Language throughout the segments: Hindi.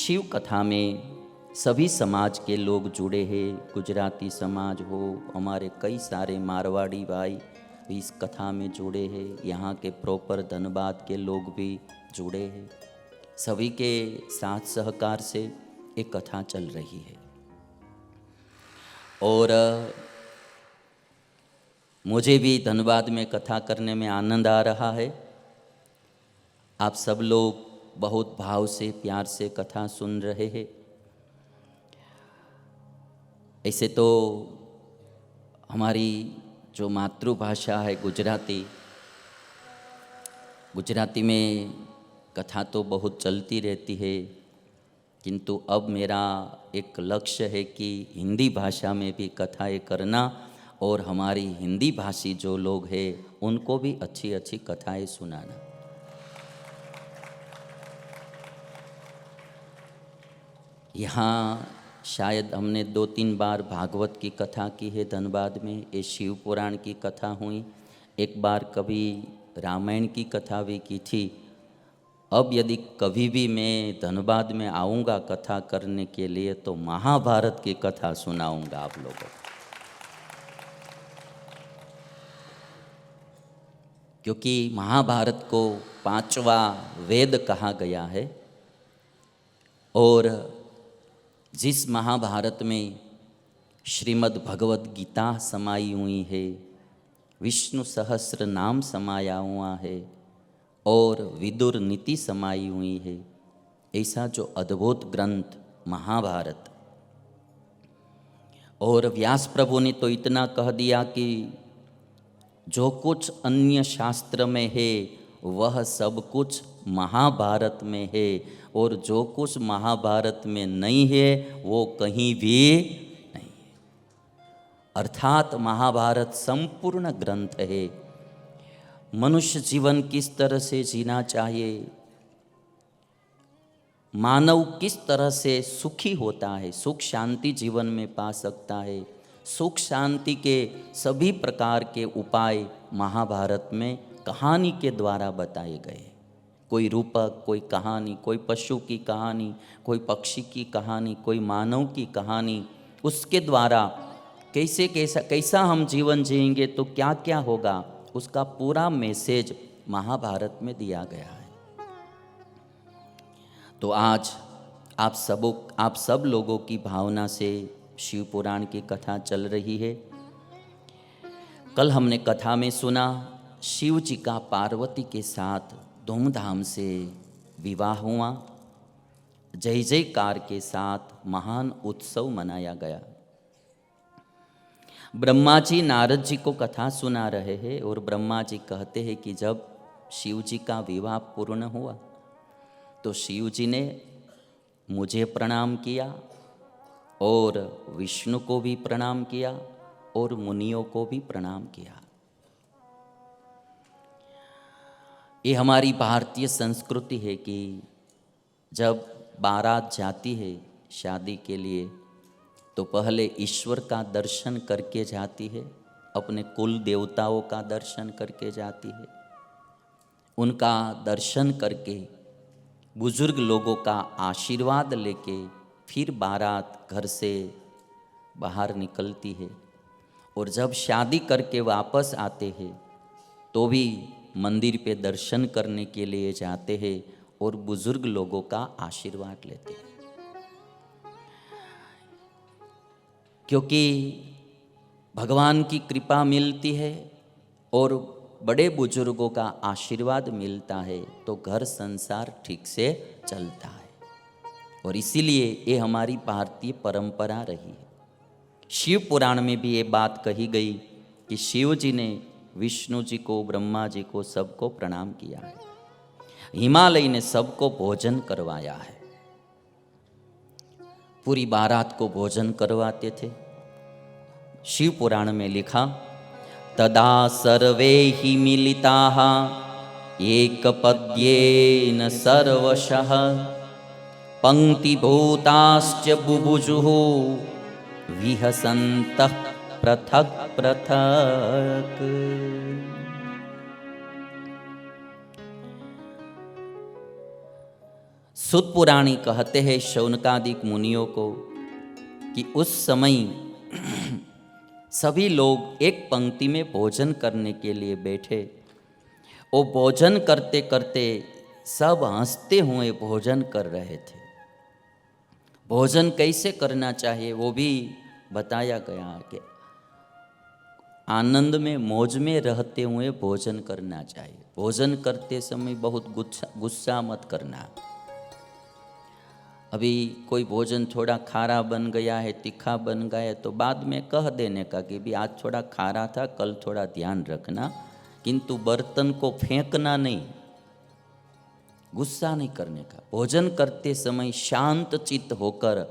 शिव कथा में सभी समाज के लोग जुड़े हैं। गुजराती समाज हो, हमारे कई सारे मारवाड़ी भाई भी इस कथा में जुड़े हैं। यहाँ के प्रॉपर धनबाद के लोग भी जुड़े हैं। सभी के साथ सहकार से एक कथा चल रही है और मुझे भी धनबाद में कथा करने में आनंद आ रहा है। आप सब लोग बहुत भाव से, प्यार से कथा सुन रहे हैं। ऐसे तो हमारी जो मातृभाषा है गुजराती में कथा तो बहुत चलती रहती है, किंतु अब मेरा एक लक्ष्य है कि हिंदी भाषा में भी कथाएं करना और हमारी हिंदी भाषी जो लोग हैं उनको भी अच्छी अच्छी कथाएं सुनाना। यहाँ शायद हमने 2-3 बार भागवत की कथा की है धनबाद में, ये शिव पुराण की कथा हुई। एक बार कभी रामायण की कथा भी की थी। अब यदि कभी भी मैं धनबाद में आऊँगा कथा करने के लिए तो महाभारत की कथा सुनाऊँगा आप लोगों को, क्योंकि महाभारत को 5वां वेद कहा गया है और जिस महाभारत में श्रीमद् भगवत गीता समाई हुई है, विष्णु सहस्र नाम समाया हुआ है और विदुर नीति समाई हुई है, ऐसा जो अद्भुत ग्रंथ महाभारत। और व्यास प्रभु ने तो इतना कह दिया कि जो कुछ अन्य शास्त्र में है वह सब कुछ महाभारत में है और जो कुछ महाभारत में नहीं है वो कहीं भी नहीं है। अर्थात महाभारत संपूर्ण ग्रंथ है। मनुष्य जीवन किस तरह से जीना चाहिए, मानव किस तरह से सुखी होता है, सुख शांति जीवन में पा सकता है, सुख शांति के सभी प्रकार के उपाय महाभारत में कहानी के द्वारा बताए गए। कोई रूपक, कोई कहानी, कोई पशु की कहानी, कोई पक्षी की कहानी, कोई मानव की कहानी, उसके द्वारा कैसा हम जीवन जिएंगे तो क्या क्या होगा, उसका पूरा मैसेज महाभारत में दिया गया है। तो आज आप सब लोगों की भावना से शिव पुराण की कथा चल रही है। कल हमने कथा में सुना शिव जी का पार्वती के साथ धूमधाम से विवाह हुआ, जय जयकार के साथ महान उत्सव मनाया गया। ब्रह्मा जी नारद जी को कथा सुना रहे हैं और ब्रह्मा जी कहते हैं कि जब शिव जी का विवाह पूर्ण हुआ तो शिव जी ने मुझे प्रणाम किया और विष्णु को भी प्रणाम किया और मुनियों को भी प्रणाम किया। ये हमारी भारतीय संस्कृति है कि जब बारात जाती है शादी के लिए तो पहले ईश्वर का दर्शन करके जाती है, अपने कुल देवताओं का दर्शन करके जाती है, उनका दर्शन करके बुजुर्ग लोगों का आशीर्वाद लेके फिर बारात घर से बाहर निकलती है। और जब शादी करके वापस आते हैं तो भी मंदिर पे दर्शन करने के लिए जाते हैं और बुजुर्ग लोगों का आशीर्वाद लेते हैं, क्योंकि भगवान की कृपा मिलती है और बड़े बुजुर्गों का आशीर्वाद मिलता है तो घर संसार ठीक से चलता है। और इसीलिए ये हमारी भारतीय परंपरा रही है। शिव पुराण में भी ये बात कही गई कि शिव जी ने विष्णु जी को, ब्रह्मा जी को, सबको प्रणाम किया है। हिमालय ने सबको भोजन करवाया है, पूरी बारात को भोजन करवाते थे। शिव पुराण में लिखा तदा सर्वे हि मिलिताः एकपद्येन सर्वशः पंक्तिभूताश्च बुभुजुः विहसन्तः पृथक् पृथक्। सुत पुराणी कहते हैं शौनकादिक मुनियों को कि उस समय सभी लोग एक पंक्ति में भोजन करने के लिए बैठे। वो भोजन करते करते सब हंसते हुए भोजन कर रहे थे। भोजन कैसे करना चाहिए वो भी बताया गया है कि आनंद में मौज में रहते हुए भोजन करना चाहिए। भोजन करते समय बहुत गुस्सा मत करना। अभी कोई भोजन थोड़ा खारा बन गया है, तीखा बन गया है, तो बाद में कह देने का कि भी आज थोड़ा खारा था, कल थोड़ा ध्यान रखना, किंतु बर्तन को फेंकना नहीं, गुस्सा नहीं करने का। भोजन करते समय शांत चित्त होकर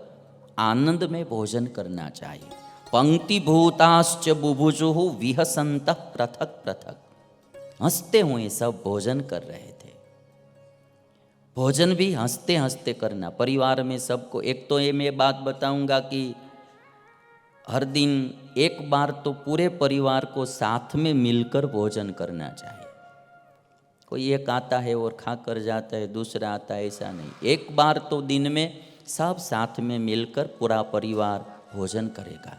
आनंद में भोजन करना चाहिए। पंक्ति भूताश्च बुभुजुहु विहसंतः पृथक पृथक, हंसते हुए सब भोजन कर रहे थे। भोजन भी हंसते हंसते करना। परिवार में सबको, एक तो ये मैं बात बताऊंगा कि हर दिन एक बार तो पूरे परिवार को साथ में मिलकर भोजन करना चाहिए। कोई एक आता है और खा कर जाता है, दूसरा आता है, ऐसा नहीं। एक बार तो दिन में सब साथ में मिलकर पूरा परिवार भोजन करेगा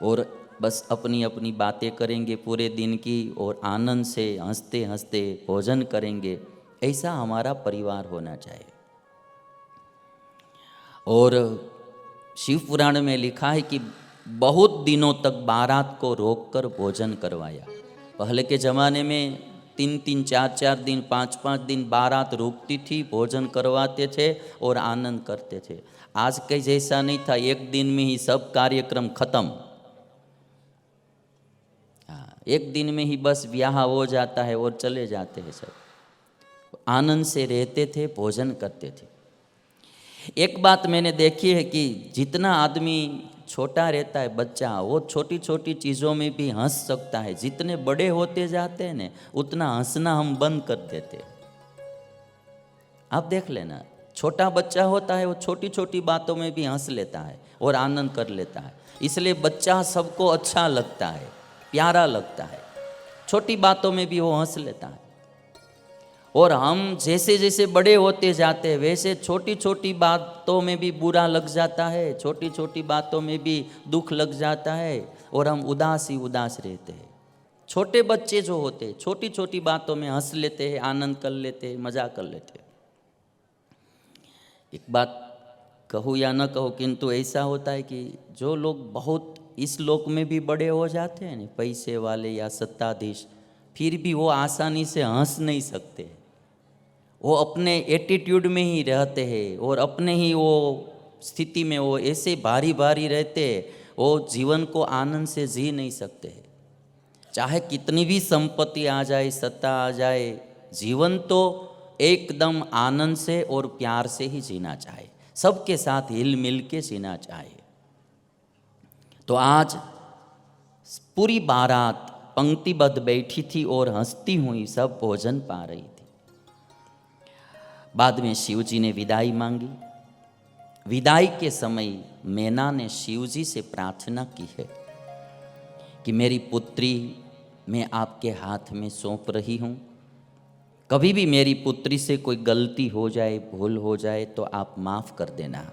और बस अपनी अपनी बातें करेंगे पूरे दिन की और आनंद से हंसते हंसते भोजन करेंगे। ऐसा हमारा परिवार होना चाहिए। और शिव पुराण में लिखा है कि बहुत दिनों तक बारात को रोककर भोजन करवाया। पहले के ज़माने में 3-3, 4-4 दिन, 5-5 दिन बारात रुकती थी, भोजन करवाते थे और आनंद करते थे। आज के जैसा नहीं था, एक दिन में ही सब कार्यक्रम खत्म। एक दिन में ही बस ब्याह हो जाता है और चले जाते हैं सब। आनंद से रहते थे, भोजन करते थे। एक बात मैंने देखी है कि जितना आदमी छोटा रहता है, बच्चा, वो छोटी छोटी चीज़ों में भी हंस सकता है। जितने बड़े होते जाते हैं ना, उतना हंसना हम बंद कर देते। आप देख लेना, छोटा बच्चा होता है वो छोटी छोटी बातों में भी हंस लेता है और आनंद कर लेता है। इसलिए बच्चा सबको अच्छा लगता है, प्यारा लगता है। छोटी बातों में भी वो हंस लेता है। और हम जैसे जैसे बड़े होते जाते हैं वैसे छोटी छोटी बातों में भी बुरा लग जाता है, छोटी छोटी बातों में भी दुख लग जाता है और हम उदास ही उदास रहते हैं। छोटे बच्चे जो होते हैं छोटी छोटी बातों में हंस लेते हैं, आनंद कर लेते हैं, मजा कर लेते हैं। एक बात कहूँ या न कहूँ, किंतु ऐसा होता है कि जो लोग बहुत इस लोक में भी बड़े हो जाते हैं, पैसे वाले या सत्ताधीश, फिर भी वो आसानी से हंस नहीं सकते। वो अपने एटीट्यूड में ही रहते हैं और अपने ही वो स्थिति में वो ऐसे भारी भारी रहते हैं, वो जीवन को आनंद से जी नहीं सकते हैं। चाहे कितनी भी संपत्ति आ जाए, सत्ता आ जाए, जीवन तो एकदम आनंद से और प्यार से ही जीना चाहिए, सबके साथ हिल मिल के जीना चाहिए। तो आज पूरी बारात पंक्तिबद्ध बैठी थी और हंसती हुई सब भोजन पा रही थी। बाद में शिव जी ने विदाई मांगी। विदाई के समय मैना ने शिव जी से प्रार्थना की है कि मेरी पुत्री मैं आपके हाथ में सौंप रही हूँ। कभी भी मेरी पुत्री से कोई गलती हो जाए, भूल हो जाए तो आप माफ़ कर देना।